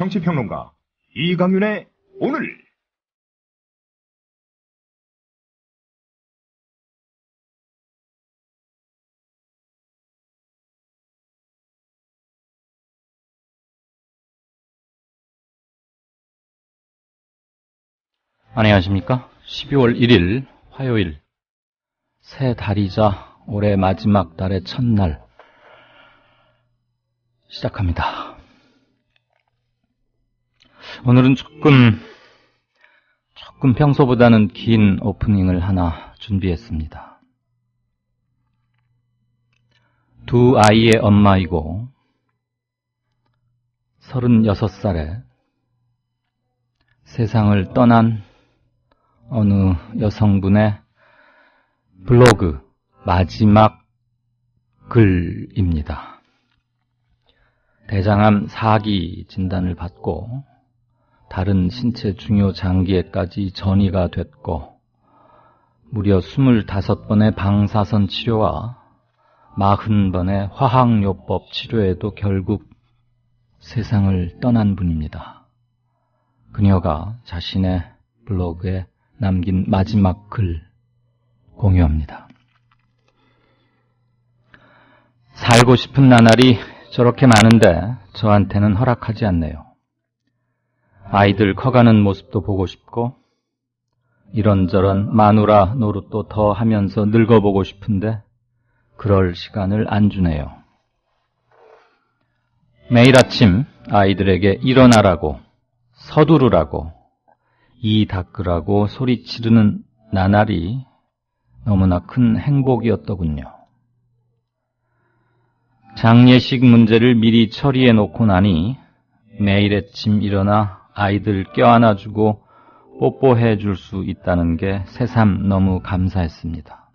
정치평론가 이강윤의 오늘. 안녕하십니까? 12월 1일 화요일, 새 달이자 올해 마지막 달의 첫날 시작합니다. 오늘은 조금 평소보다는 긴 오프닝을 하나 준비했습니다. 두 아이의 엄마이고 36살에 세상을 떠난 어느 여성분의 블로그 마지막 글입니다. 대장암 4기 진단을 받고 다른 신체 중요 장기에까지 전이가 됐고 무려 25번의 방사선 치료와 40번의 화학요법 치료에도 결국 세상을 떠난 분입니다. 그녀가 자신의 블로그에 남긴 마지막 글 공유합니다. 살고 싶은 나날이 저렇게 많은데 저한테는 허락하지 않네요. 아이들 커가는 모습도 보고 싶고 이런저런 마누라 노릇도 더 하면서 늙어보고 싶은데 그럴 시간을 안 주네요. 매일 아침 아이들에게 일어나라고, 서두르라고, 이 닦으라고 소리 지르는 나날이 너무나 큰 행복이었더군요. 장례식 문제를 미리 처리해 놓고 나니 매일 아침 일어나 아이들 껴안아주고 뽀뽀해 줄 수 있다는 게 새삼 너무 감사했습니다.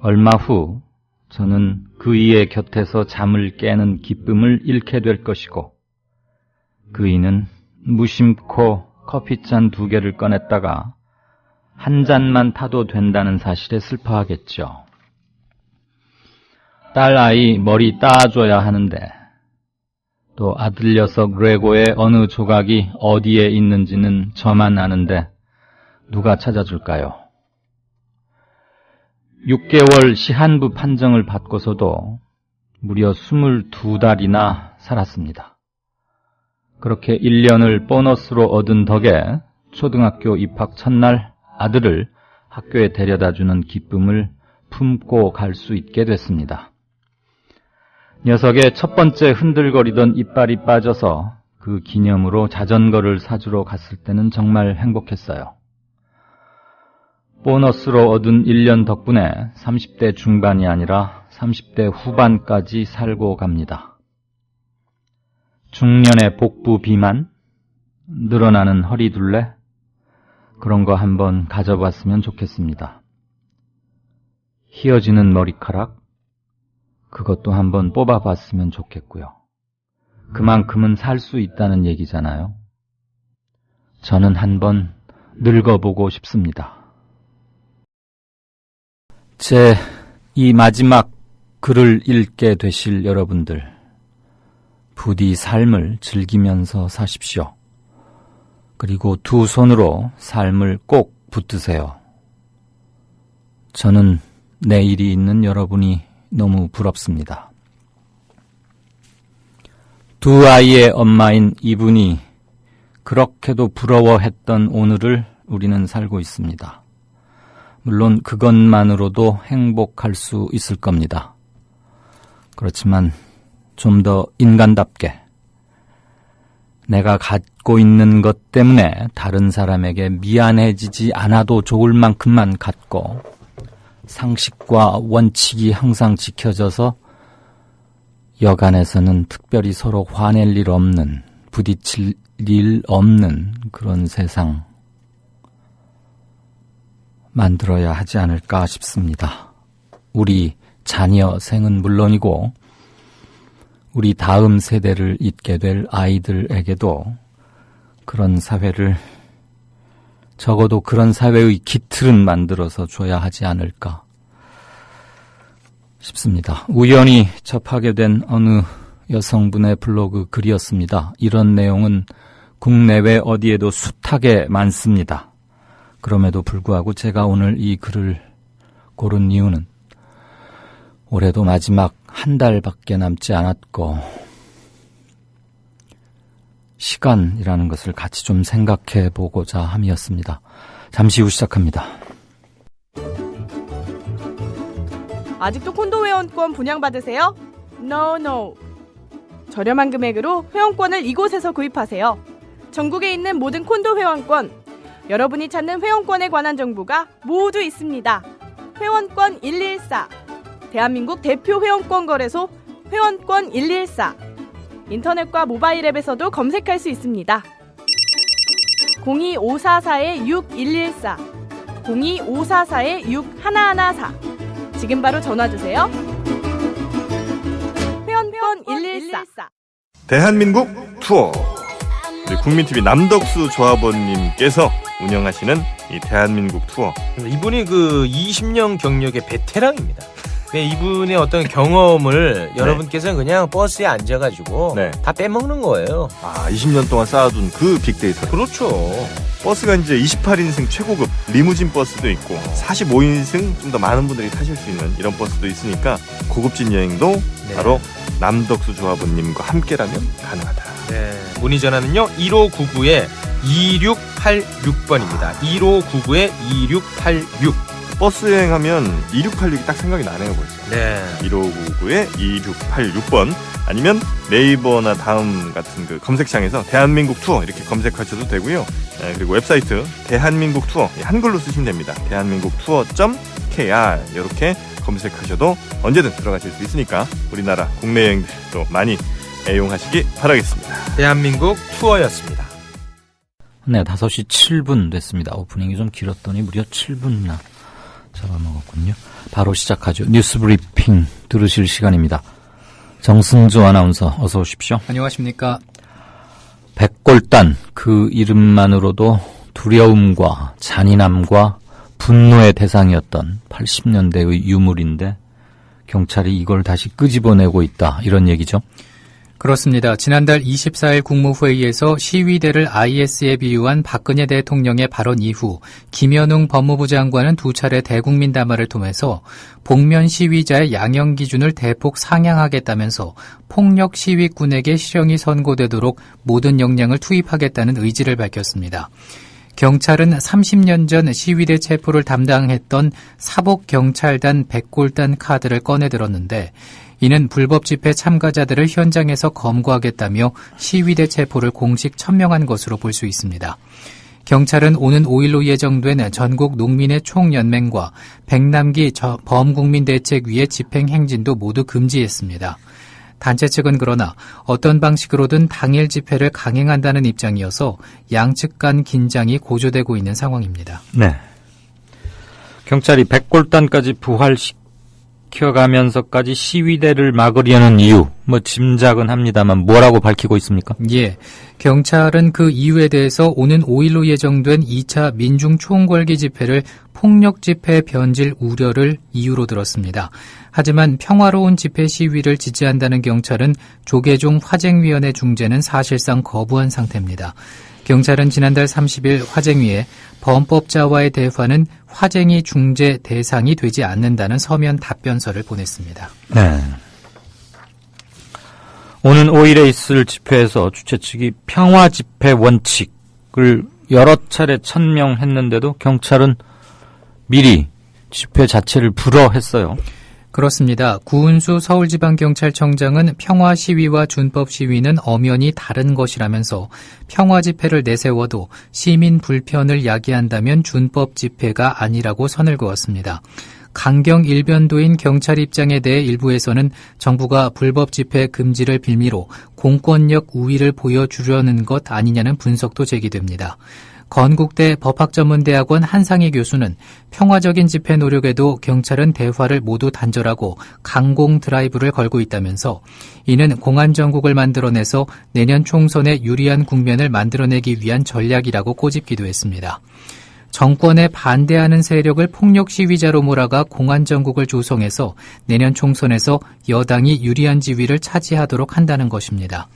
얼마 후 저는 그이의 곁에서 잠을 깨는 기쁨을 잃게 될 것이고 그이는 무심코 커피잔 2개를 꺼냈다가 한 잔만 타도 된다는 사실에 슬퍼하겠죠. 딸 아이 머리 따줘야 하는데 또 아들 녀석 레고의 어느 조각이 어디에 있는지는 저만 아는데 누가 찾아줄까요? 6개월 시한부 판정을 받고서도 무려 22달이나 살았습니다. 그렇게 1년을 보너스로 얻은 덕에 초등학교 입학 첫날 아들을 학교에 데려다주는 기쁨을 품고 갈 수 있게 됐습니다. 녀석의 첫 번째 흔들거리던 이빨이 빠져서 그 기념으로 자전거를 사주러 갔을 때는 정말 행복했어요. 보너스로 얻은 1년 덕분에 30대 중반이 아니라 30대 후반까지 살고 갑니다. 중년의 복부 비만, 늘어나는 허리둘레, 그런 거 한번 가져봤으면 좋겠습니다. 휘어지는 머리카락, 그것도 한번 뽑아봤으면 좋겠고요. 그만큼은 살 수 있다는 얘기잖아요. 저는 한번 늙어보고 싶습니다. 제 이 마지막 글을 읽게 되실 여러분들, 부디 삶을 즐기면서 사십시오. 그리고 두 손으로 삶을 꼭 붙드세요. 저는 내일이 있는 여러분이 너무 부럽습니다. 두 아이의 엄마인 이분이 그렇게도 부러워했던 오늘을 우리는 살고 있습니다. 물론 그것만으로도 행복할 수 있을 겁니다. 그렇지만 좀 더 인간답게 내가 갖고 있는 것 때문에 다른 사람에게 미안해지지 않아도 좋을 만큼만 갖고 상식과 원칙이 항상 지켜져서 여간에서는 특별히 서로 화낼 일 없는, 부딪힐 일 없는 그런 세상 만들어야 하지 않을까 싶습니다. 우리 자녀 생은 물론이고 우리 다음 세대를 잇게 될 아이들에게도 그런 사회를, 적어도 그런 사회의 기틀은 만들어서 줘야 하지 않을까 싶습니다. 우연히 접하게 된 어느 여성분의 블로그 글이었습니다. 이런 내용은 국내외 어디에도 숱하게 많습니다. 그럼에도 불구하고 제가 오늘 이 글을 고른 이유는 올해도 마지막 한 달밖에 남지 않았고 시간이라는 것을 같이 좀 생각해 보고자 함이었습니다. 잠시 후 시작합니다. 아직도 콘도 회원권 분양받으세요? No. 저렴한 금액으로 회원권을 이곳에서 구입하세요. 전국에 있는 모든 콘도 회원권, 여러분이 찾는 회원권에 관한 정보가 모두 있습니다. 회원권 114, 대한민국 대표 회원권 거래소 회원권 114, 인터넷과 모바일 앱에서도 검색할 수 있습니다. 02544-6114, 02544-6114. 지금 바로 전화주세요. 회원권 114. 대한민국 투어. 우리 국민TV 남덕수 조합원님께서 운영하시는 이 대한민국 투어. 이분이 그 20년 경력의 베테랑입니다. 이분의 어떤 경험을 여러분께서는 그냥 버스에 앉아가지고 다 빼먹는 거예요. 20년 동안 쌓아둔 그 빅데이터. 그렇죠. 버스가 이제 28인승 최고급 리무진 버스도 있고 45인승 좀 더 많은 분들이 타실 수 있는 이런 버스도 있으니까 고급진 여행도 바로 남덕수 조합원님과 함께라면 가능하다. 문의 전화는요 1599-2686번입니다. 1599-2686. 버스 여행하면 2686이 딱 생각이 나네요 벌써. 1599-2686번 아니면 네이버나 다음 같은 그 검색창에서 대한민국 투어 이렇게 검색하셔도 되고요. 그리고 웹사이트 대한민국 투어 한글로 쓰시면 됩니다. 대한민국 투어.kr 이렇게 검색하셔도 언제든 들어가실 수 있으니까 우리나라 국내 여행들도 많이 애용하시기 바라겠습니다. 대한민국 투어였습니다. 네, 5시 7분 됐습니다. 오프닝이 좀 길었더니 무려 7분이나 잡아먹었군요. 바로 시작하죠. 뉴스 브리핑 들으실 시간입니다. 정승조 아나운서 어서 오십시오. 안녕하십니까. 백골단 그 이름만으로도 두려움과 잔인함과 분노의 대상이었던 80년대의 유물인데 경찰이 이걸 다시 끄집어내고 있다 이런 얘기죠. 그렇습니다. 지난달 24일 국무회의에서 시위대를 IS에 비유한 박근혜 대통령의 발언 이후 김현웅 법무부 장관은 두 차례 대국민 담화를 통해서 복면 시위자의 양형 기준을 대폭 상향하겠다면서 폭력 시위꾼에게 실형이 선고되도록 모든 역량을 투입하겠다는 의지를 밝혔습니다. 경찰은 30년 전 시위대 체포를 담당했던 사복경찰단 백골단 카드를 꺼내들었는데 이는 불법 집회 참가자들을 현장에서 검거하겠다며 시위대 체포를 공식 천명한 것으로 볼 수 있습니다. 경찰은 오는 5일로 예정된 전국 농민의 총연맹과 백남기 범국민대책위의 집행 행진도 모두 금지했습니다. 단체 측은 그러나 어떤 방식으로든 당일 집회를 강행한다는 입장이어서 양측 간 긴장이 고조되고 있는 상황입니다. 네. 경찰이 백골단까지 부활시켜가면서까지 시위대를 막으려는 이유, 짐작은 합니다만 뭐라고 밝히고 있습니까? 예. 경찰은 그 이유에 대해서 오는 5일로 예정된 2차 민중총궐기 집회를 폭력 집회 변질 우려를 이유로 들었습니다. 하지만 평화로운 집회 시위를 지지한다는 경찰은 조계종 화쟁위원회 중재는 사실상 거부한 상태입니다. 경찰은 지난달 30일 화쟁위에 범법자와의 대화는 화쟁이 중재 대상이 되지 않는다는 서면 답변서를 보냈습니다. 네. 오는 5일에 있을 집회에서 주최 측이 평화 집회 원칙을 여러 차례 천명했는데도 경찰은 미리 집회 자체를 불허했어요. 그렇습니다. 구은수 서울지방경찰청장은 평화 시위와 준법 시위는 엄연히 다른 것이라면서 평화 집회를 내세워도 시민 불편을 야기한다면 준법 집회가 아니라고 선을 그었습니다. 강경 일변도인 경찰 입장에 대해 일부에서는 정부가 불법 집회 금지를 빌미로 공권력 우위를 보여주려는 것 아니냐는 분석도 제기됩니다. 건국대 법학전문대학원 한상희 교수는 평화적인 집회 노력에도 경찰은 대화를 모두 단절하고 강공 드라이브를 걸고 있다면서 이는 공안정국을 만들어내서 내년 총선에 유리한 국면을 만들어내기 위한 전략이라고 꼬집기도 했습니다. 정권에 반대하는 세력을 폭력 시위자로 몰아가 공안정국을 조성해서 내년 총선에서 여당이 유리한 지위를 차지하도록 한다는 것입니다.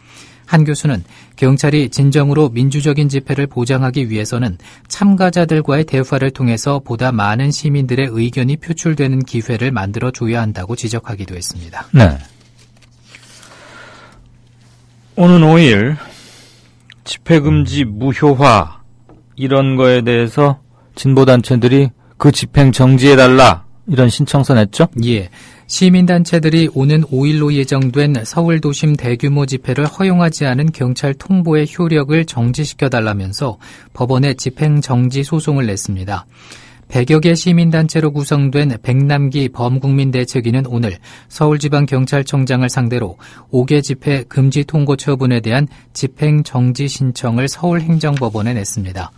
한 교수는 경찰이 진정으로 민주적인 집회를 보장하기 위해서는 참가자들과의 대화를 통해서 보다 많은 시민들의 의견이 표출되는 기회를 만들어줘야 한다고 지적하기도 했습니다. 네. 오는 5일 집회금지 무효화 이런 거에 대해서 진보단체들이 그 집행 정지해달라 이런 신청서 냈죠? 예. 시민단체들이 오는 5일로 예정된 서울 도심 대규모 집회를 허용하지 않은 경찰 통보의 효력을 정지시켜달라면서 법원에 집행 정지 소송을 냈습니다. 100여 개 시민단체로 구성된 백남기 범국민대책위는 오늘 서울지방경찰청장을 상대로 5개 집회 금지 통고 처분에 대한 집행 정지 신청을 서울행정법원에 냈습니다.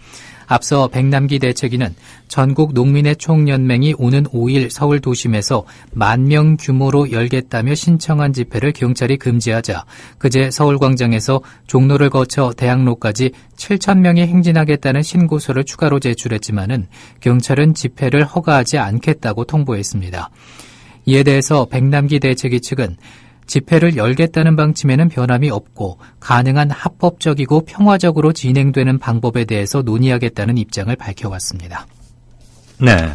앞서 백남기 대책위는 전국 농민의 총연맹이 오는 5일 서울 도심에서 10,000명 규모로 열겠다며 신청한 집회를 경찰이 금지하자 그제 서울광장에서 종로를 거쳐 대학로까지 7,000명이 행진하겠다는 신고서를 추가로 제출했지만은 경찰은 집회를 허가하지 않겠다고 통보했습니다. 이에 대해서 백남기 대책위 측은 집회를 열겠다는 방침에는 변함이 없고 가능한 합법적이고 평화적으로 진행되는 방법에 대해서 논의하겠다는 입장을 밝혀왔습니다. 네.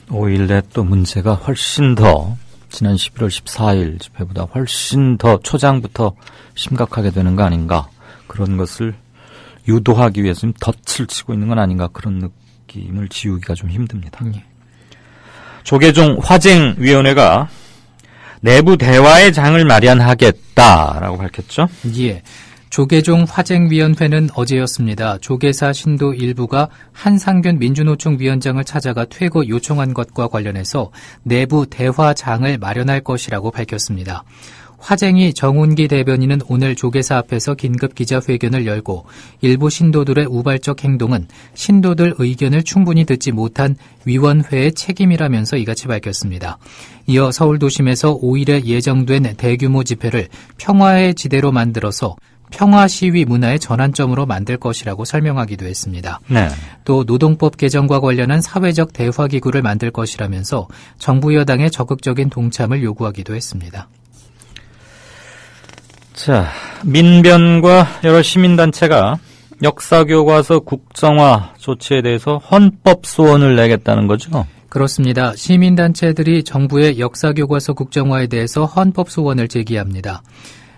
5일 내 또 문제가 훨씬 더 지난 11월 14일 집회보다 훨씬 더 초장부터 심각하게 되는 거 아닌가. 그런 것을 유도하기 위해서 좀 덫을 치고 있는 건 아닌가. 그런 느낌을 지우기가 좀 힘듭니다. 조계종 화쟁위원회가 내부 대화의 장을 마련하겠다라고 밝혔죠? 예. 조계종 화쟁위원회는 어제였습니다. 조계사 신도 일부가 한상균 민주노총 위원장을 찾아가 퇴거 요청한 것과 관련해서 내부 대화장을 마련할 것이라고 밝혔습니다. 화쟁이 정운기 대변인은 오늘 조계사 앞에서 긴급 기자회견을 열고 일부 신도들의 우발적 행동은 신도들 의견을 충분히 듣지 못한 위원회의 책임이라면서 이같이 밝혔습니다. 이어 서울도심에서 5일에 예정된 대규모 집회를 평화의 지대로 만들어서 평화 시위 문화의 전환점으로 만들 것이라고 설명하기도 했습니다. 네. 또 노동법 개정과 관련한 사회적 대화기구를 만들 것이라면서 정부 여당의 적극적인 동참을 요구하기도 했습니다. 자, 민변과 여러 시민단체가 역사교과서 국정화 조치에 대해서 헌법 소원을 내겠다는 거죠? 그렇습니다. 시민단체들이 정부의 역사교과서 국정화에 대해서 헌법 소원을 제기합니다.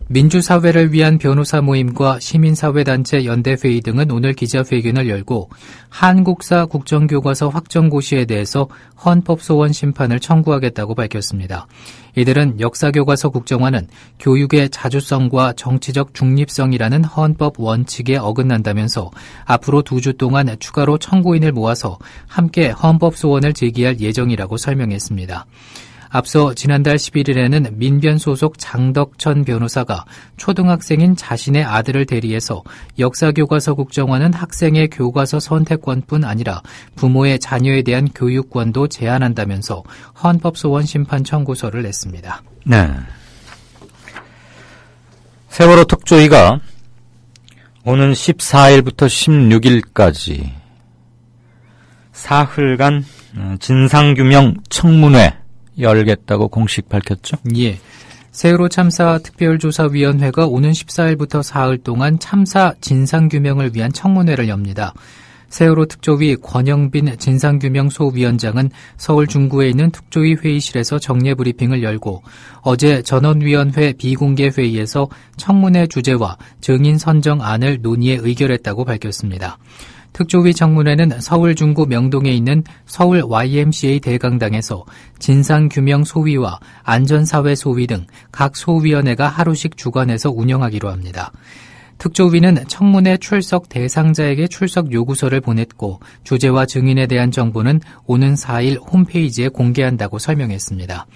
민주사회를 위한 변호사 모임과 시민사회단체 연대회의 등은 오늘 기자회견을 열고 한국사 국정교과서 확정고시에 대해서 헌법소원 심판을 청구하겠다고 밝혔습니다. 이들은 역사교과서 국정화는 교육의 자주성과 정치적 중립성이라는 헌법 원칙에 어긋난다면서 앞으로 2주 동안 추가로 청구인을 모아서 함께 헌법소원을 제기할 예정이라고 설명했습니다. 앞서 지난달 11일에는 민변 소속 장덕천 변호사가 초등학생인 자신의 아들을 대리해서 역사교과서 국정화는 학생의 교과서 선택권뿐 아니라 부모의 자녀에 대한 교육권도 제한한다면서 헌법소원 심판 청구서를 냈습니다. 네. 세월호 특조위가 오는 14일부터 16일까지 사흘간 진상규명 청문회 열겠다고 공식 밝혔죠? 예. 세월호 참사 특별조사위원회가 오는 14일부터 사흘 동안 참사 진상규명을 위한 청문회를 엽니다. 세월호 특조위 권영빈 진상규명소위원장은 서울 중구에 있는 특조위 회의실에서 정례 브리핑을 열고 어제 전원위원회 비공개 회의에서 청문회 주제와 증인 선정안을 논의해 의결했다고 밝혔습니다. 특조위 청문회는 서울 중구 명동에 있는 서울 YMCA 대강당에서 진상규명 소위와 안전사회 소위 등 각 소위원회가 하루씩 주관해서 운영하기로 합니다. 특조위는 청문회 출석 대상자에게 출석 요구서를 보냈고 주제와 증인에 대한 정보는 오는 4일 홈페이지에 공개한다고 설명했습니다.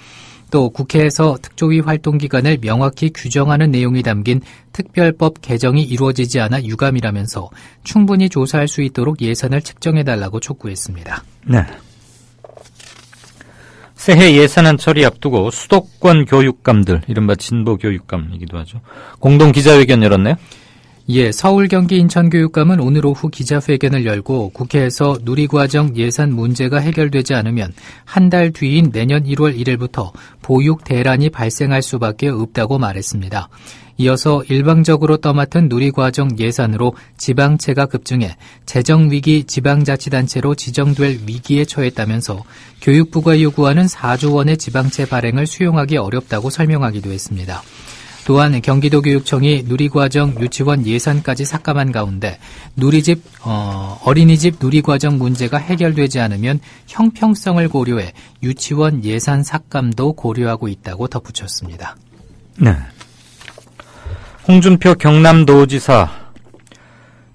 또 국회에서 특조위 활동 기간을 명확히 규정하는 내용이 담긴 특별법 개정이 이루어지지 않아 유감이라면서 충분히 조사할 수 있도록 예산을 책정해달라고 촉구했습니다. 네. 새해 예산안 처리 앞두고 수도권 교육감들, 이른바 진보 교육감이기도 하죠. 공동 기자회견 열었네요. 예, 서울, 경기, 인천 교육감은 오늘 오후 기자회견을 열고 국회에서 누리과정 예산 문제가 해결되지 않으면 한 달 뒤인 내년 1월 1일부터 보육 대란이 발생할 수밖에 없다고 말했습니다. 이어서 일방적으로 떠맡은 누리과정 예산으로 지방채가 급증해 재정위기 지방자치단체로 지정될 위기에 처했다면서 교육부가 요구하는 4조 원의 지방채 발행을 수용하기 어렵다고 설명하기도 했습니다. 또한 경기도교육청이 누리과정 유치원 예산까지 삭감한 가운데 어린이집 누리과정 문제가 해결되지 않으면 형평성을 고려해 유치원 예산 삭감도 고려하고 있다고 덧붙였습니다. 네. 홍준표 경남도지사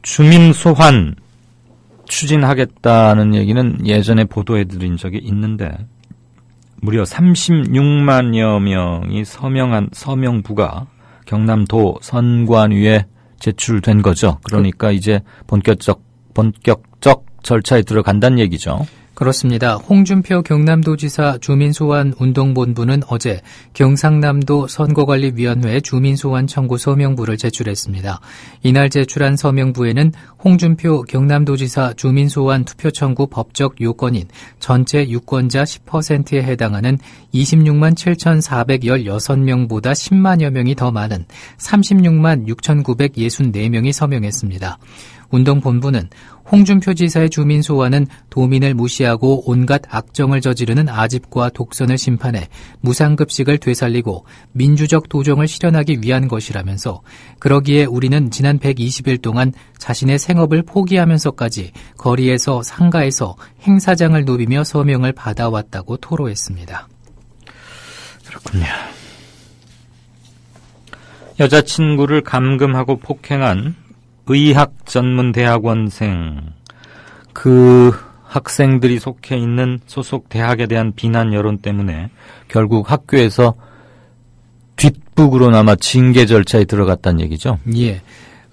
주민 소환 추진하겠다는 얘기는 예전에 보도해드린 적이 있는데 무려 36만여 명이 서명한 서명부가 경남도 선관위에 제출된 거죠. 그러니까 이제 본격적 절차에 들어간다는 얘기죠. 그렇습니다. 홍준표 경남도지사 주민소환운동본부는 어제 경상남도 선거관리위원회에 주민소환 청구 서명부를 제출했습니다. 이날 제출한 서명부에는 홍준표 경남도지사 주민소환 투표 청구 법적 요건인 전체 유권자 10%에 해당하는 26만 7,416명보다 10만여 명이 더 많은 36만 6,964명이 서명했습니다. 운동본부는 홍준표 지사의 주민 소환은 도민을 무시하고 온갖 악정을 저지르는 아집과 독선을 심판해 무상급식을 되살리고 민주적 도정을 실현하기 위한 것이라면서 그러기에 우리는 지난 120일 동안 자신의 생업을 포기하면서까지 거리에서 상가에서 행사장을 누비며 서명을 받아왔다고 토로했습니다. 그렇군요. 여자친구를 감금하고 폭행한 의학전문대학원생, 그 학생들이 속해 있는 소속 대학에 대한 비난 여론 때문에 결국 학교에서 뒷북으로나마 징계 절차에 들어갔다는 얘기죠? 예.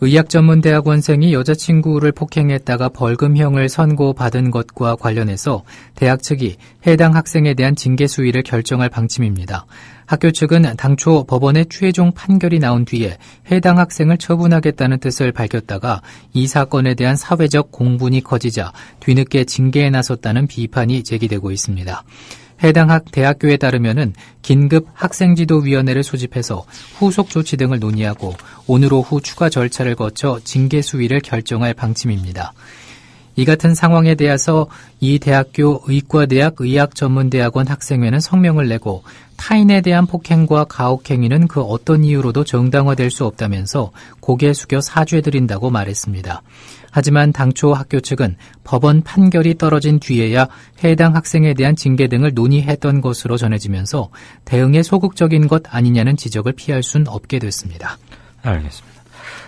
의학전문대학원생이 여자친구를 폭행했다가 벌금형을 선고받은 것과 관련해서 대학 측이 해당 학생에 대한 징계 수위를 결정할 방침입니다. 학교 측은 당초 법원의 최종 판결이 나온 뒤에 해당 학생을 처분하겠다는 뜻을 밝혔다가 이 사건에 대한 사회적 공분이 커지자 뒤늦게 징계에 나섰다는 비판이 제기되고 있습니다. 해당 대학교에 따르면은 긴급 학생지도위원회를 소집해서 후속 조치 등을 논의하고 오늘 오후 추가 절차를 거쳐 징계 수위를 결정할 방침입니다. 이 같은 상황에 대해서 이 대학교 의과대학 의학전문대학원 학생회는 성명을 내고 타인에 대한 폭행과 가혹행위는 그 어떤 이유로도 정당화될 수 없다면서 고개 숙여 사죄드린다고 말했습니다. 하지만 당초 학교 측은 법원 판결이 떨어진 뒤에야 해당 학생에 대한 징계 등을 논의했던 것으로 전해지면서 대응에 소극적인 것 아니냐는 지적을 피할 순 없게 됐습니다. 알겠습니다.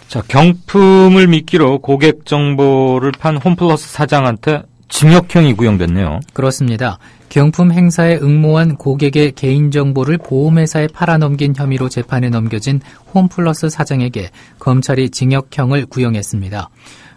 자, 경품을 미끼로 고객 정보를 판 홈플러스 사장한테 징역형이 구형됐네요. 그렇습니다. 경품 행사에 응모한 고객의 개인정보를 보험회사에 팔아넘긴 혐의로 재판에 넘겨진 홈플러스 사장에게 검찰이 징역형을 구형했습니다.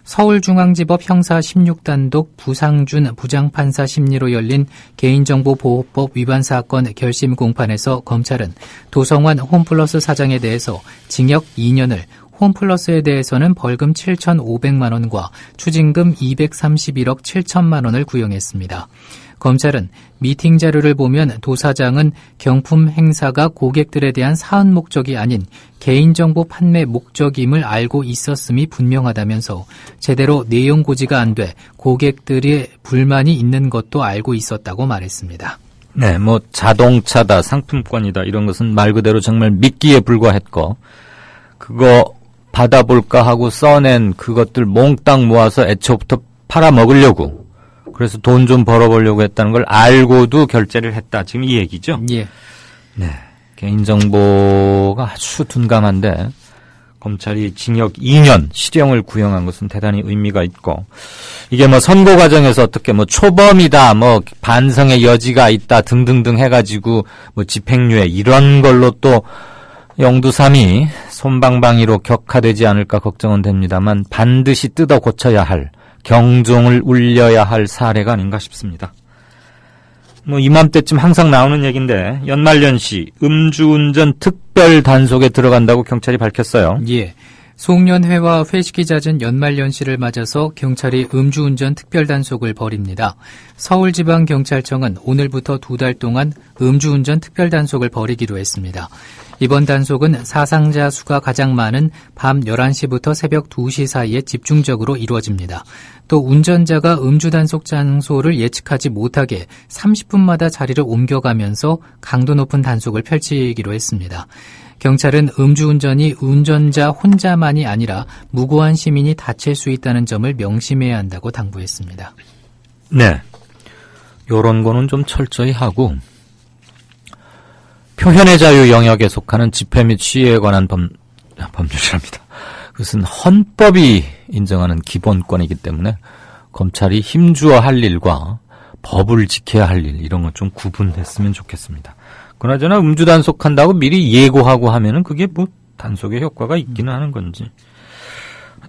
서울중앙지법 형사 16단독 부상준 부장판사 심리로 열린 개인정보보호법 위반 사건 결심 공판에서 검찰은 도성환 홈플러스 사장에 대해서 징역 2년을, 홈플러스에 대해서는 벌금 7,500만 원과 추징금 231억 7천만 원을 구형했습니다. 검찰은 미팅 자료를 보면 도 사장은 경품 행사가 고객들에 대한 사은 목적이 아닌 개인정보 판매 목적임을 알고 있었음이 분명하다면서 제대로 내용 고지가 안 돼 고객들의 불만이 있는 것도 알고 있었다고 말했습니다. 네, 뭐 자동차다, 상품권이다 이런 것은 말 그대로 정말 미끼에 불과했고 그거 받아볼까 하고 써낸 그것들 몽땅 모아서 애초부터 팔아먹으려고 그래서 돈 좀 벌어보려고 했다는 걸 알고도 결재를 했다. 지금 이 얘기죠? 예. 네. 개인정보가 아주 둔감한데 검찰이 징역 2년 실형을 구형한 것은 대단히 의미가 있고 이게 뭐 선고 과정에서 어떻게 뭐 초범이다, 뭐 반성의 여지가 있다 등등등 해가지고 뭐 집행유예 이런 걸로 또 영두삼이 솜방망이로 격화되지 않을까 걱정은 됩니다만 반드시 뜯어 고쳐야 할 경종을 울려야 할 사례가 아닌가 싶습니다. 뭐 이맘때쯤 항상 나오는 얘기인데 연말연시 음주운전 특별 단속에 들어간다고 경찰이 밝혔어요. 예. 송년회와 회식이 잦은 연말연시를 맞아서 경찰이 음주운전 특별단속을 벌입니다. 서울지방경찰청은 오늘부터 2달 동안 음주운전 특별단속을 벌이기로 했습니다. 이번 단속은 사상자 수가 가장 많은 밤 11시부터 새벽 2시 사이에 집중적으로 이루어집니다. 또 운전자가 음주 단속 장소를 예측하지 못하게 30분마다 자리를 옮겨가면서 강도 높은 단속을 펼치기로 했습니다. 경찰은 음주운전이 운전자 혼자만이 아니라 무고한 시민이 다칠 수 있다는 점을 명심해야 한다고 당부했습니다. 네. 요런 거는 좀 철저히 하고, 표현의 자유 영역에 속하는 집회 및 시위에 관한 법률이랍니다. 그것은 헌법이 인정하는 기본권이기 때문에 검찰이 힘주어 할 일과 법을 지켜야 할 일, 이런 것 좀 구분했으면 좋겠습니다. 그나저나 음주 단속한다고 미리 예고하고 하면은 그게 뭐 단속의 효과가 있기는 하는 건지.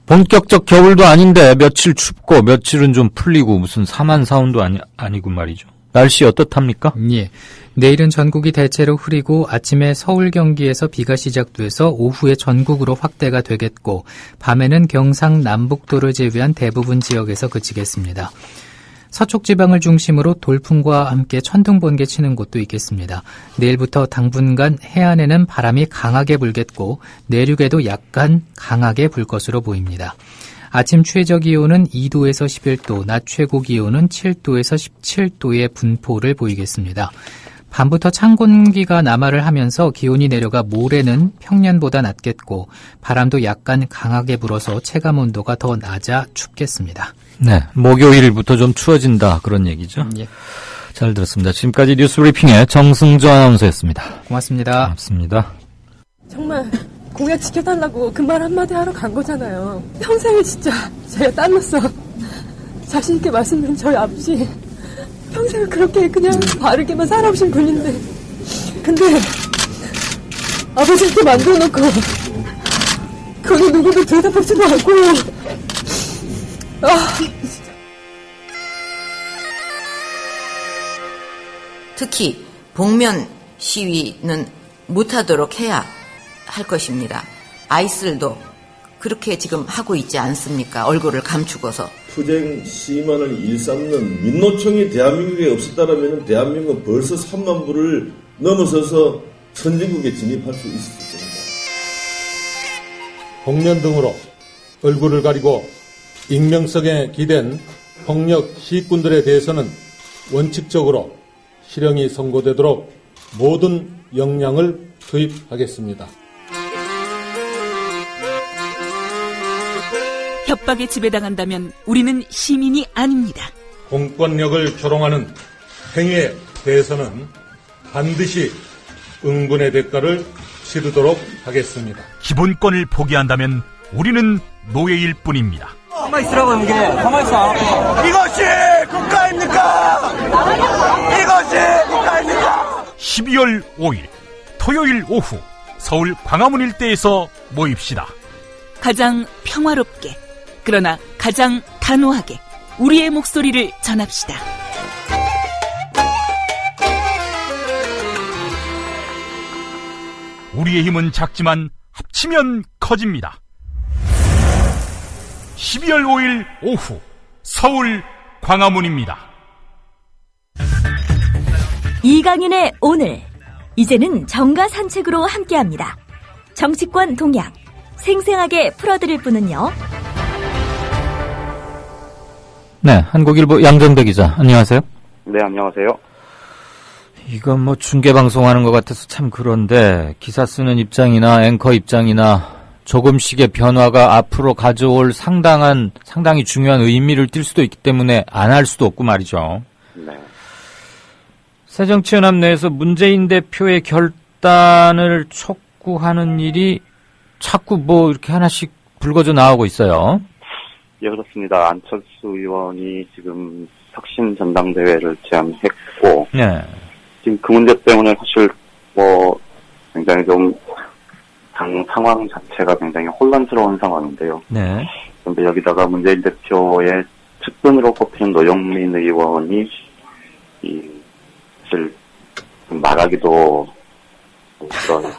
본격적 겨울도 아닌데 며칠 춥고 며칠은 좀 풀리고 무슨 사만사운도 아니고 말이죠. 날씨 어떻답니까? 예. 내일은 전국이 대체로 흐리고 아침에 서울 경기에서 비가 시작돼서 오후에 전국으로 확대가 되겠고 밤에는 경상 남북도를 제외한 대부분 지역에서 그치겠습니다. 서쪽 지방을 중심으로 돌풍과 함께 천둥 번개 치는 곳도 있겠습니다. 내일부터 당분간 해안에는 바람이 강하게 불겠고 내륙에도 약간 강하게 불 것으로 보입니다. 아침 최저 기온은 2도에서 11도, 낮 최고 기온은 7도에서 17도의 분포를 보이겠습니다. 밤부터 찬 공기가 남하를 하면서 기온이 내려가 모레는 평년보다 낮겠고 바람도 약간 강하게 불어서 체감 온도가 더 낮아 춥겠습니다. 네, 목요일부터 좀 추워진다 그런 얘기죠. 예. 잘 들었습니다. 지금까지 뉴스 브리핑의 정승조 아나운서였습니다. 고맙습니다. 고맙습니다. 정말 공약 지켜달라고 그 말 한마디 하러 간 거잖아요. 평생을 진짜 제가 딸로서 자신 있게 말씀드린 저희 아버지 평생을 그렇게 그냥 바르게만 살아오신 분인데 근데 아버지한테 만들어놓고 그게 누구도 들여다보지도 않고 특히 복면 시위는 못하도록 해야 할 것입니다. 아이슬도 그렇게 지금 하고 있지 않습니까? 얼굴을 감추고서. 투쟁 시민을 일삼는 민노총이 대한민국에 없었다면 대한민국은 벌써 3만 부를 넘어서서 선진국에 진입할 수 있었을 겁니다. 복면 등으로 얼굴을 가리고 익명성에 기댄 폭력 시위꾼들에 대해서는 원칙적으로 실형이 선고되도록 모든 역량을 투입하겠습니다. 협박에 지배당한다면 우리는 시민이 아닙니다. 공권력을 조롱하는 행위에 대해서는 반드시 응분의 대가를 치르도록 하겠습니다. 기본권을 포기한다면 우리는 노예일 뿐입니다. 가만히 있으라고 이게. 가만히 있어. 이것이 국가입니까? 이것이 국가입니까? 12월 5일 토요일 오후 서울 광화문 일대에서 모입시다. 가장 평화롭게 그러나 가장 단호하게 우리의 목소리를 전합시다. 우리의 힘은 작지만 합치면 커집니다. 12월 5일 오후 서울 광화문입니다. 이강윤의 오늘, 이제는 정가 산책으로 함께합니다. 정치권 동향 생생하게 풀어드릴 분은요. 네, 한국일보 양정배 기자, 안녕하세요. 네, 안녕하세요. 이건 뭐 중계방송하는 것 같아서 참 그런데 기사 쓰는 입장이나 앵커 입장이나 조금씩의 변화가 앞으로 가져올 상당히 중요한 의미를 띌 수도 있기 때문에 안 할 수도 없고 말이죠. 네. 새정치연합 내에서 문재인 대표의 결단을 촉구하는 일이 자꾸 뭐 이렇게 하나씩 불거져 나오고 있어요. 예, 그렇습니다. 안철수 의원이 지금 혁신 전당대회를 제안했고, 네. 지금 그 문제 때문에 사실 뭐 굉장히 좀 당 상황 자체가 굉장히 혼란스러운 상황인데요. 네. 그런데 여기다가 문재인 대표의 측근으로 꼽히는 노영민 의원이 사실 말하기도 그런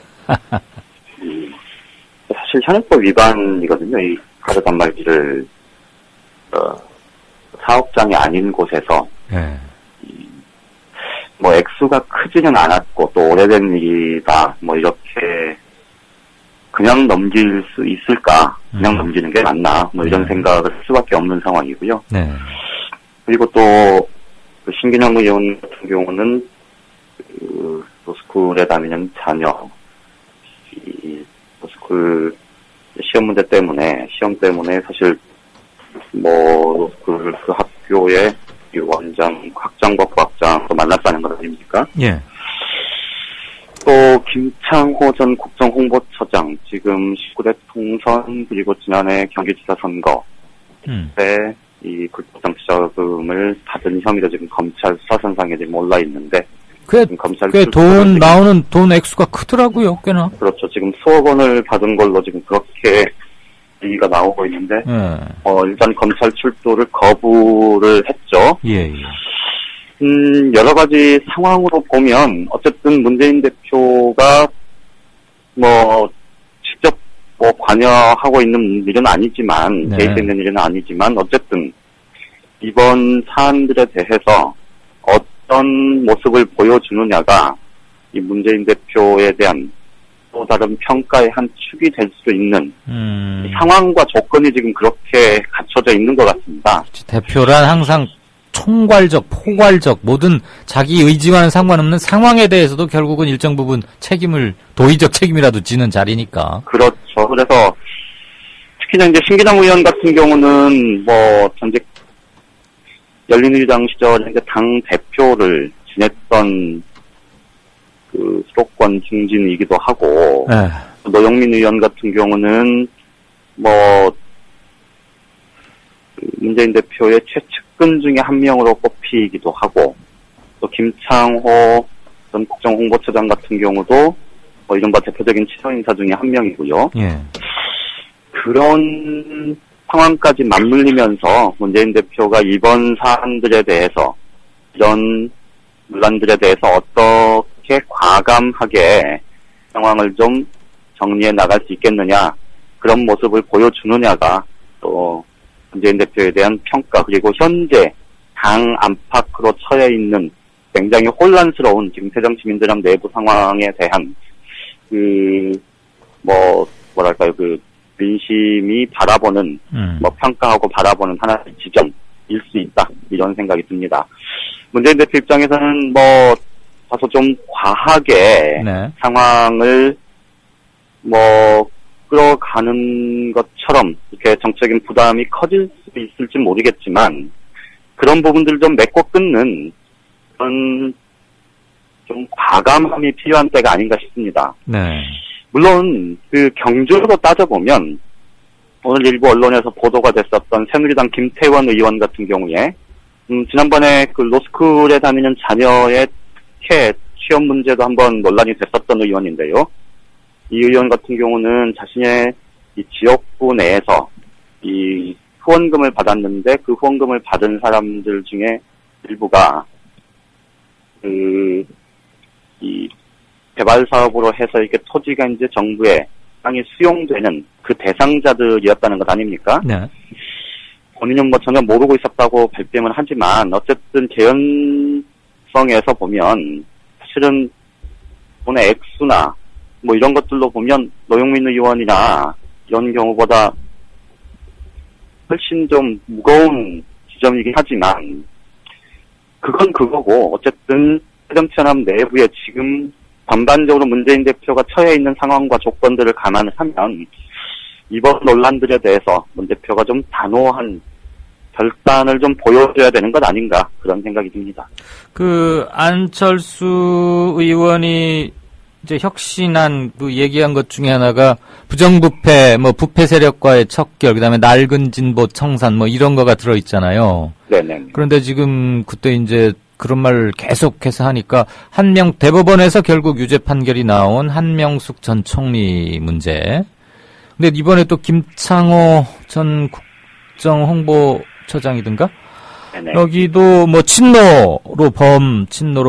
사실 사실 현행법 위반이거든요. 이 가짜 단말기를 사업장이 아닌 곳에서 뭐 액수가 크지는 않았고 또 오래된 일이다 뭐 이렇게 그냥 넘길 수 있을까? 그냥 넘기는 게 맞나? 뭐 이런 생각을 할 수밖에 없는 상황이고요. 네. 그리고 또 그 신기남 의원 같은 경우는 그 로스쿨에 다니는 자녀, 이 로스쿨 시험 때문에 사실 뭐 로스쿨 그 학교의 이 원장, 학장과 부학장도 만났다는 것 아닙니까? 예. 또 김창호 전 국정홍보처장 지금 19대 총선 그리고 지난해 경기지사 선거 때 이 불법 정치자금을 받은 혐의로 지금 검찰 수사선상에 지금 올라 있는데 꽤 돈 나오는 돈 액수가 크더라고요, 꽤나. 그렇죠. 지금 수억 원을 받은 걸로 지금 그렇게 얘기가 나오고 있는데 일단 검찰 출두를 거부를 했죠. 예. 여러 가지 상황으로 보면 어쨌든 문재인 대표가 뭐 직접 뭐 관여하고 있는 일은 아니지만 개입 있는 일은 아니지만 어쨌든 이번 사안들에 대해서 어떤 모습을 보여주느냐가 이 문재인 대표에 대한 또 다른 평가의 한 축이 될 수 있는 상황과 조건이 지금 그렇게 갖춰져 있는 것 같습니다. 대표란 항상 총괄적, 포괄적, 모든 자기 의지와는 상관없는 상황에 대해서도 결국은 일정 부분 도의적 책임이라도 지는 자리니까. 그렇죠. 그래서 특히나 이제 신기남 의원 같은 경우는 뭐 전직 열린우리당 시절에 이제 당 대표를 지냈던 그 수도권 중진이기도 하고, 노영민 의원 같은 경우는 뭐 문재인 대표의 최측근 중에 한 명으로 꼽히기도 하고, 또 김창호 전 국정홍보처장 같은 경우도 뭐 이른바 대표적인 치서인사 중에 한 명이고요. 그런 상황까지 맞물리면서 문재인 대표가 이번 사안들에 대해서 이런 논란들에 대해서 어떻게 과감하게 상황을 좀 정리해 나갈 수 있겠느냐, 그런 모습을 보여주느냐가 또 문재인 대표에 대한 평가, 그리고 현재 당 안팎으로 처해 있는 굉장히 혼란스러운 지금 새정치민주당 내부 상황에 대한 그 민심이 바라보는 뭐 평가하고 바라보는 하나의 지점일 수 있다, 이런 생각이 듭니다. 문재인 대표 입장에서는 뭐 다소 좀 과하게 상황을 뭐 끌어가는 것처럼 이렇게 정책적인 부담이 커질 수 있을지 모르겠지만 그런 부분들을 좀 맺고 끊는 그런 좀 과감함이 필요한 때가 아닌가 싶습니다. 물론 그 경주로 따져보면 오늘 일부 언론에서 보도가 됐었던 새누리당 김태원 의원 같은 경우에 지난번에 그 로스쿨에 다니는 자녀의 특혜 취업 문제도 한번 논란이 됐었던 의원인데요. 이 의원 같은 경우는 자신의 이 지역구 내에서 이 후원금을 받았는데 그 후원금을 받은 사람들 중에 일부가 이 개발 사업으로 해서 이렇게 토지가 이제 정부에 땅이 수용되는 그 대상자들이었다는 것 아닙니까? 본인은 뭐 전혀 모르고 있었다고 발뺌을 하지만 어쨌든 개연성에서 보면 사실은 돈의 액수나 뭐 이런 것들로 보면 노영민 의원이나 이런 경우보다 훨씬 좀 무거운 지점이긴 하지만 그건 그거고 어쨌든 새정치연합 내부에 지금 전반적으로 문재인 대표가 처해 있는 상황과 조건들을 감안을 하면 이번 논란들에 대해서 문 대표가 좀 단호한 결단을 좀 보여줘야 되는 것 아닌가, 그런 생각이 듭니다. 그 안철수 의원이 이제 혁신안 그 얘기한 것 중에 하나가 부정부패, 뭐 부패 세력과의 척결, 그다음에 낡은 진보 청산 뭐 이런 거가 들어 있잖아요. 네네. 그런데 지금 그때 이제 그런 말을 계속해서 하니까 대법원에서 결국 유죄 판결이 나온 한명숙 전 총리 문제. 근데 이번에 또 김창호 전 국정홍보처장이든가? 네네. 여기도 뭐 친노로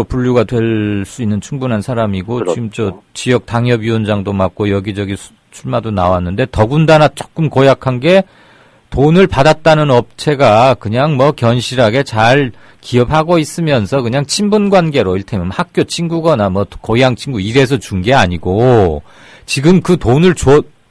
분류가 될 수 있는 충분한 사람이고, 그렇죠. 지금 저 지역 당협위원장도 맡고 여기저기 출마도 나왔는데 더군다나 조금 고약한 게 돈을 받았다는 업체가 그냥 뭐 견실하게 잘 기업하고 있으면서 그냥 친분 관계로 일테면 학교 친구거나 뭐 고향 친구 이래서 준 게 아니고 지금 그 돈을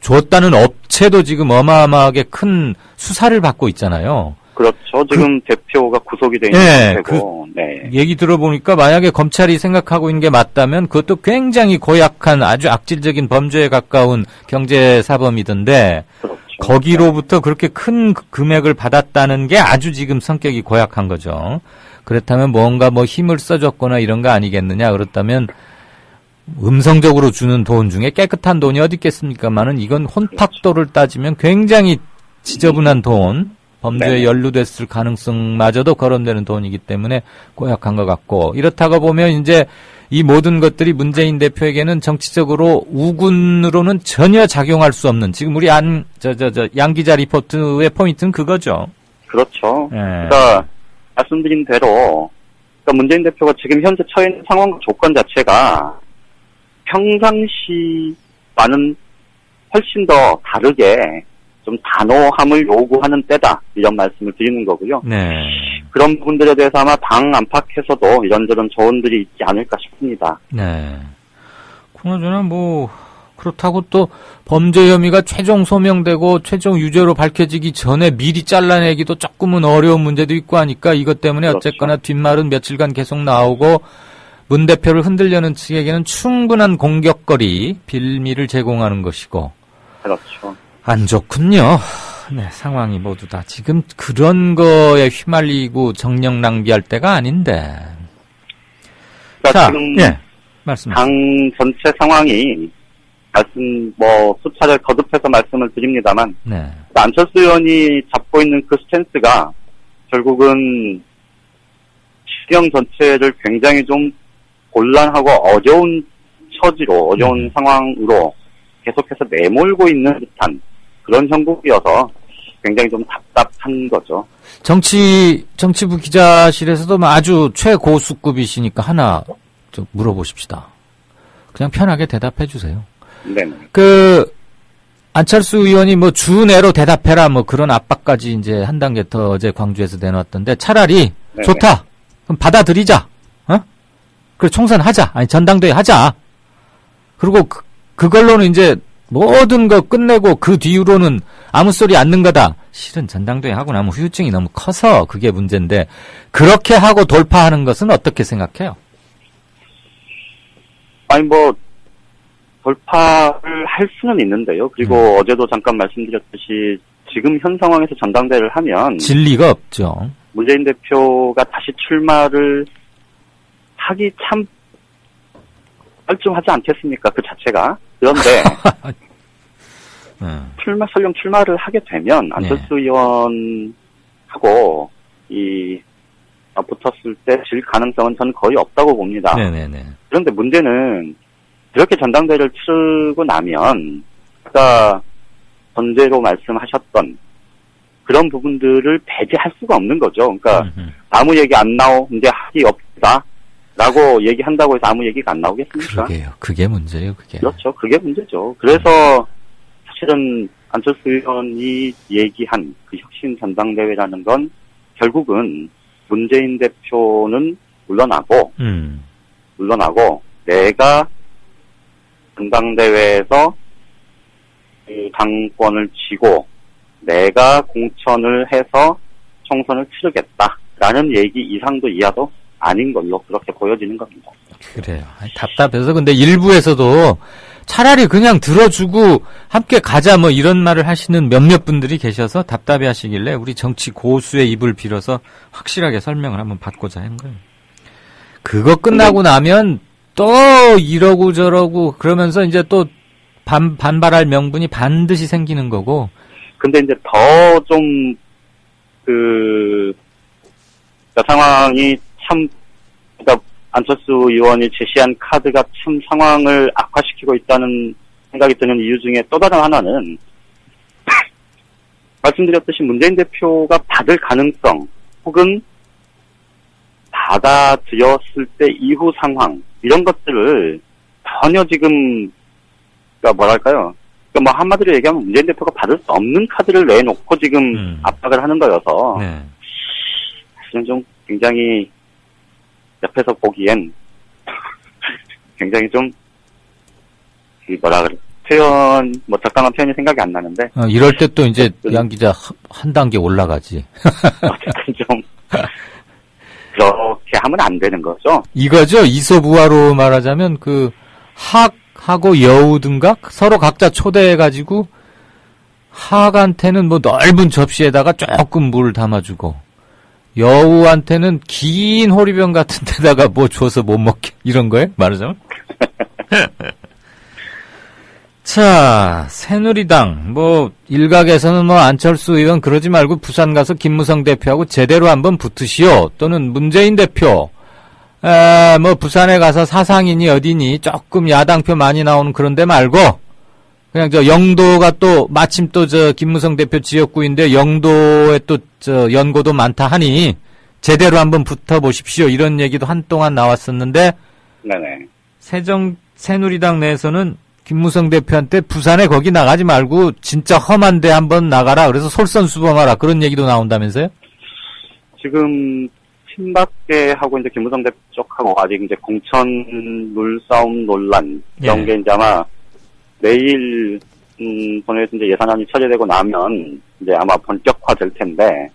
줬다는 업체도 지금 어마어마하게 큰 수사를 받고 있잖아요. 그렇죠. 지금 대표가 구속이 돼 있는 거고. 네. 얘기 들어보니까 만약에 검찰이 생각하고 있는 게 맞다면 그것도 굉장히 고약한 아주 악질적인 범죄에 가까운 경제사범이던데 그렇죠. 거기로부터 그렇게 큰 금액을 받았다는 게 아주 지금 성격이 고약한 거죠. 그렇다면 뭔가 뭐 힘을 써줬거나 이런 거 아니겠느냐. 그렇다면 음성적으로 주는 돈 중에 깨끗한 돈이 어디 있겠습니까만은 이건 혼탁도를 따지면 굉장히 지저분한 돈, 범죄에 연루됐을 가능성마저도 거론되는 돈이기 때문에 고약한 것 같고, 이렇다고 보면 이제 이 모든 것들이 문재인 대표에게는 정치적으로 우군으로는 전혀 작용할 수 없는, 지금 우리 양 기자 리포트의 포인트는 그거죠. 그렇죠. 그러니까 말씀드린 대로 그러니까 문재인 대표가 지금 현재 처해 있는 상황 조건 자체가 평상시와는 훨씬 더 다르게 좀 단호함을 요구하는 때다, 이런 말씀을 드리는 거고요. 네. 그런 부분들에 대해서 아마 당 안팎에서도 이런저런 조언들이 있지 않을까 싶습니다. 네. 그나저나 뭐 그렇다고 또 범죄 혐의가 최종 소명되고 최종 유죄로 밝혀지기 전에 미리 잘라내기도 조금은 어려운 문제도 있고 하니까 이것 때문에 그렇죠. 어쨌거나 뒷말은 며칠간 계속 나오고 문 대표를 흔들려는 측에게는 충분한 공격거리, 빌미를 제공하는 것이고. 그렇죠. 안 좋군요. 네, 상황이 모두 다 지금 그런 거에 휘말리고 정력 낭비할 때가 아닌데. 그러니까 자, 지금 예, 말씀. 당 전체 상황이 수차례 거듭해서 말씀을 드립니다만, 네. 안철수 의원이 잡고 있는 그 스탠스가 결국은 시경 전체를 굉장히 좀 곤란하고 어려운 처지로, 어려운 상황으로 계속해서 내몰고 있는 듯한 그런 형국이어서 굉장히 좀 답답한 거죠. 정치부 기자실에서도 아주 최고수급이시니까 하나 좀 물어보십시다. 그냥 편하게 대답해 주세요. 네. 안철수 의원이 뭐 주 내로 대답해라 뭐 그런 압박까지 이제 한 단계 더 어제 광주에서 내놨던데 차라리 네네. 좋다. 그럼 받아들이자. 그래 총선하자. 아니 전당대회 하자. 그리고 그걸로는 이제 모든 거 끝내고 그 뒤로는 아무 소리 않는 거다. 실은 전당대회 하고 나면 후유증이 너무 커서 그게 문제인데 그렇게 하고 돌파하는 것은 어떻게 생각해요? 아니 뭐 돌파를 할 수는 있는데요. 그리고 어제도 잠깐 말씀드렸듯이 지금 현 상황에서 전당대회를 하면 진리가 없죠. 문재인 대표가 다시 출마를 하기 참 뻘쭘하지 않겠습니까? 그 자체가. 그런데 설령 출마를 하게 되면 안철수 의원하고 붙었을 때 질 가능성은 저는 거의 없다고 봅니다. 네네네. 그런데 문제는 이렇게 전당대회를 치르고 나면 아까 전제로 말씀하셨던 그런 부분들을 배제할 수가 없는 거죠. 그러니까 아무 얘기 안 이제 하기 없다 라고 얘기한다고 해서 아무 얘기가 안 나오겠습니까? 그러게요. 그게 문제예요. 그게. 그렇죠. 그게 문제죠. 그래서 사실은 안철수 의원이 얘기한 그 혁신 전당대회라는 건 결국은 문재인 대표는 물러나고 내가 전당대회에서 그 당권을 쥐고 내가 공천을 해서 총선을 치르겠다라는 얘기 이상도 이하도 아닌 걸로 그렇게 보여지는 겁니다. 그래요. 답답해서 근데 일부에서도 차라리 그냥 들어주고 함께 가자 뭐 이런 말을 하시는 몇몇 분들이 계셔서 답답해 하시길래 우리 정치 고수의 입을 빌어서 확실하게 설명을 한번 받고자 한 거예요. 그거 끝나고 나면 또 이러고 저러고 그러면서 이제 또 반발할 명분이 반드시 생기는 거고. 근데 이제 더 좀 상황이 참, 그러니까 안철수 의원이 제시한 카드가 참 상황을 악화시키고 있다는 생각이 드는 이유 중에 또 다른 하나는 말씀드렸듯이 문재인 대표가 받을 가능성 혹은 받아들였을 때 이후 상황 이런 것들을 전혀 지금 그러니까 뭐랄까요 그러니까 뭐 한마디로 얘기하면 문재인 대표가 받을 수 없는 카드를 내놓고 지금 압박을 하는 거여서 네. 사실은 좀 굉장히 옆에서 보기엔 굉장히 좀 뭐라 그래 표현 뭐 적당한 표현이 생각이 안 나는데 이럴 때 또 이제 양 기자 한 단계 올라가지. 어쨌든 좀 그렇게 하면 안 되는 거죠. 이거죠. 이소부화로 말하자면 그 학하고 여우든가 서로 각자 초대해가지고 학한테는 뭐 넓은 접시에다가 조금 물을 담아주고 여우한테는 긴 호리병 같은 데다가 뭐 줘서 못 먹게 이런 거예요? 말하자면. 자, 새누리당 뭐 일각에서는 뭐 안철수 의원 그러지 말고 부산 가서 김무성 대표하고 제대로 한번 붙으시오. 또는 문재인 대표 뭐 부산에 가서 사상이니 어디니 조금 야당표 많이 나오는 그런 데 말고 그냥 저 영도가 또 마침 또 저 김무성 대표 지역구인데 영도에 또 저 연고도 많다 하니 제대로 한번 붙어 보십시오. 이런 얘기도 한동안 나왔었는데 네네. 새누리당 내에서는 김무성 대표한테 부산에 거기 나가지 말고 진짜 험한 데 한번 나가라. 그래서 솔선수범하라. 그런 얘기도 나온다면서요? 지금 친박계하고 이제 김무성 대표 쪽하고 아직 이제 공천 룰싸움 논란 이런 게 이제 아마 내일 본회의에서 이제 예산안이 처리되고 나면 이제 아마 본격화될 텐데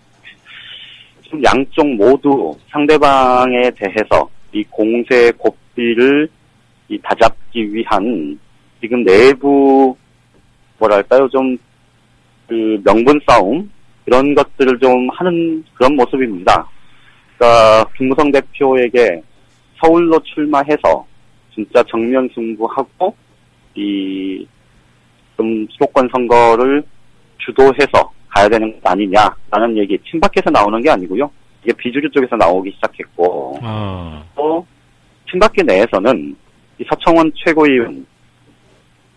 지금 양쪽 모두 상대방에 대해서 이 공세 고삐를 이 다잡기 위한 지금 내부 뭐랄까요 좀 그 명분 싸움 이런 것들을 좀 하는 그런 모습입니다. 그러니까 김무성 대표에게 서울로 출마해서 진짜 정면 승부하고 이 좀 수도권 선거를 주도해서 가야 되는 것 아니냐라는 얘기 친박에서 나오는 게 아니고요. 이게 비주류 쪽에서 나오기 시작했고 또 친박계 내에서는 이 서청원 최고위원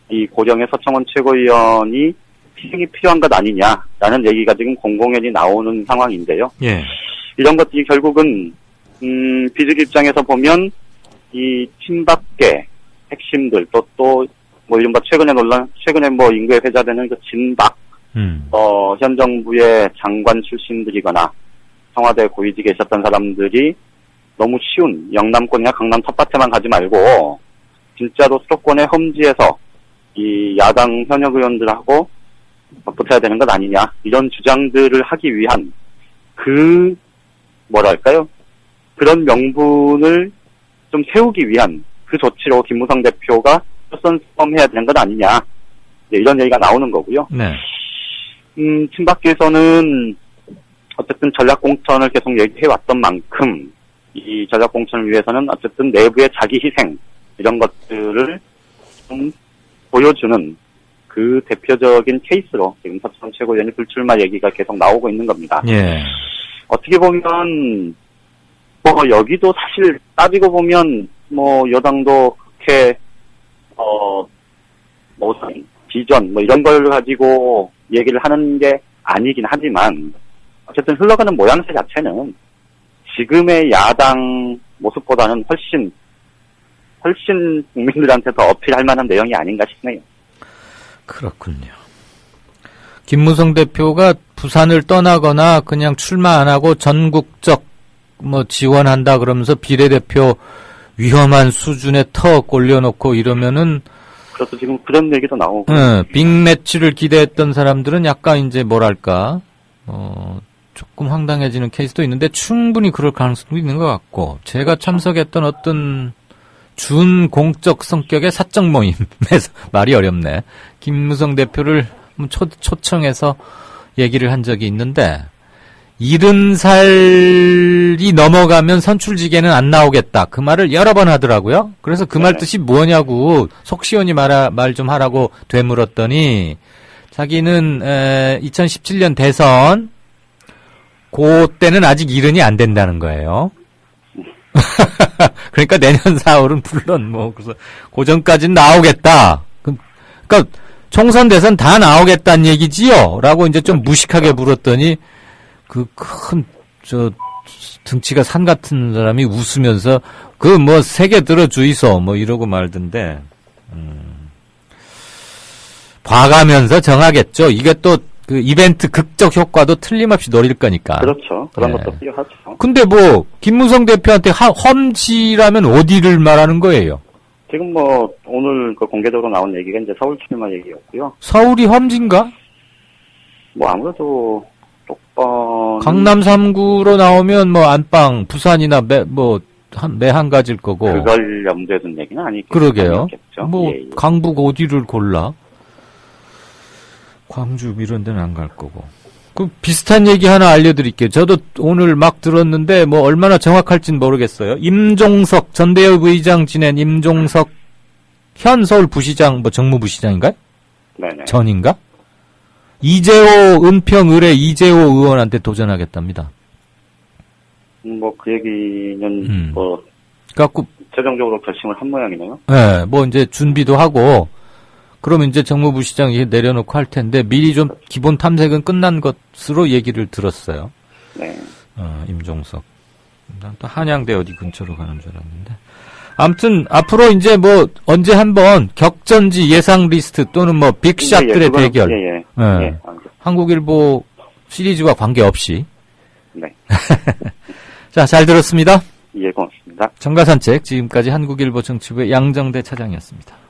이 고령의 서청원 최고위원이 희생이 필요한 것 아니냐라는 얘기가 지금 공공연히 나오는 상황인데요. 예. 이런 것들이 결국은 비주류 입장에서 보면 이 친박계 핵심들 또 뭐 이른바 최근에 뭐 인구에 회자되는 그 진박 현 정부의 장관 출신들이거나 청와대 고위직에 있었던 사람들이 너무 쉬운 영남권이나 강남 텃밭에만 가지 말고 진짜로 수도권의 험지에서 이 야당 현역 의원들하고 붙어야 되는 것 아니냐 이런 주장들을 하기 위한 그 뭐랄까요 그런 명분을 좀 세우기 위한 그 조치로 김무성 대표가 솔선수범해야 되는 것 아니냐 이런 얘기가 나오는 거고요. 네. 친박계에서는 어쨌든 전략공천을 계속 얘기해왔던 만큼 이 전략공천을 위해서는 어쨌든 내부의 자기 희생 이런 것들을 좀 보여주는 그 대표적인 케이스로 지금 서청원 최고위원이 불출마 얘기가 계속 나오고 있는 겁니다. 예. 어떻게 보면 뭐 여기도 사실 따지고 보면 뭐 여당도 그렇게 비전 뭐 이런 걸 가지고 얘기를 하는 게 아니긴 하지만 어쨌든 흘러가는 모양새 자체는 지금의 야당 모습보다는 훨씬 국민들한테 더 어필할 만한 내용이 아닌가 싶네요. 그렇군요. 김무성 대표가 부산을 떠나거나 그냥 출마 안 하고 전국적 뭐 지원한다 그러면서 비례대표 위험한 수준에 턱 올려놓고 이러면은 그래서 지금 그런 얘기도 나오고 빅매치를 기대했던 사람들은 약간 이제 뭐랄까 조금 황당해지는 케이스도 있는데 충분히 그럴 가능성도 있는 것 같고 제가 참석했던 어떤 준공적 성격의 사적 모임에서 말이 어렵네. 김무성 대표를 초청해서 얘기를 한 적이 있는데 70살이 넘어가면 선출직에는 안 나오겠다. 그 말을 여러 번 하더라고요. 그래서 그 말 뜻이 뭐냐고 속 시원히 말 좀 하라고 되물었더니 자기는 2017년 대선 그때는 아직 70이 안 된다는 거예요. 그러니까 내년 4월은 물론 뭐 그래서 그 전까지는 나오겠다. 그러니까 총선 대선 다 나오겠다는 얘기지요? 라고 이제 좀 무식하게 물었더니 그 큰 등치가 산 같은 사람이 웃으면서 그 뭐 세계 들어 주이소 뭐 이러고 말던데 봐가면서 정하겠죠. 이게 또 그 이벤트 극적 효과도 틀림없이 노릴 거니까. 그렇죠. 그런 것도 필요하죠. 근데 뭐 김무성 대표한테 험지라면 어디를 말하는 거예요? 지금 뭐 오늘 그 공개적으로 나온 얘기가 이제 서울 출마 얘기였고요. 서울이 험지인가? 뭐 아무래도 조금 강남 3구로 나오면 뭐 안방, 부산이나 매한 가지일 거고. 그걸 염두에 둔 얘기는 아니겠죠. 그러게요. 뭐 예. 강북 어디를 골라? 광주 이런 데는 안 갈 거고. 그 비슷한 얘기 하나 알려드릴게요. 저도 오늘 막 들었는데 뭐 얼마나 정확할진 모르겠어요. 임종석 전대협 의장 지낸 임종석 현 서울 부시장 뭐 정무부시장인가요? 네네. 전인가? 이재호 은평 의뢰 이재호 의원한테 도전하겠답니다. 뭐 그 얘기는 뭐 갖고 최종적으로 결심을 한 모양이네요. 네, 뭐 이제 준비도 하고. 그러면 이제 정무부시장이 내려놓고 할 텐데 미리 좀 기본 탐색은 끝난 것으로 얘기를 들었어요. 네. 임종석. 난 또 한양대 어디 근처로 가는 줄 알았는데. 아무튼 앞으로 이제 뭐 언제 한번 격전지 예상 리스트 또는 뭐 빅샷들의 대결. 예. 한국일보 시리즈와 관계없이. 네. 자, 잘 들었습니다. 예, 고맙습니다. 정가산책 지금까지 한국일보 정치부의 양정대 차장이었습니다.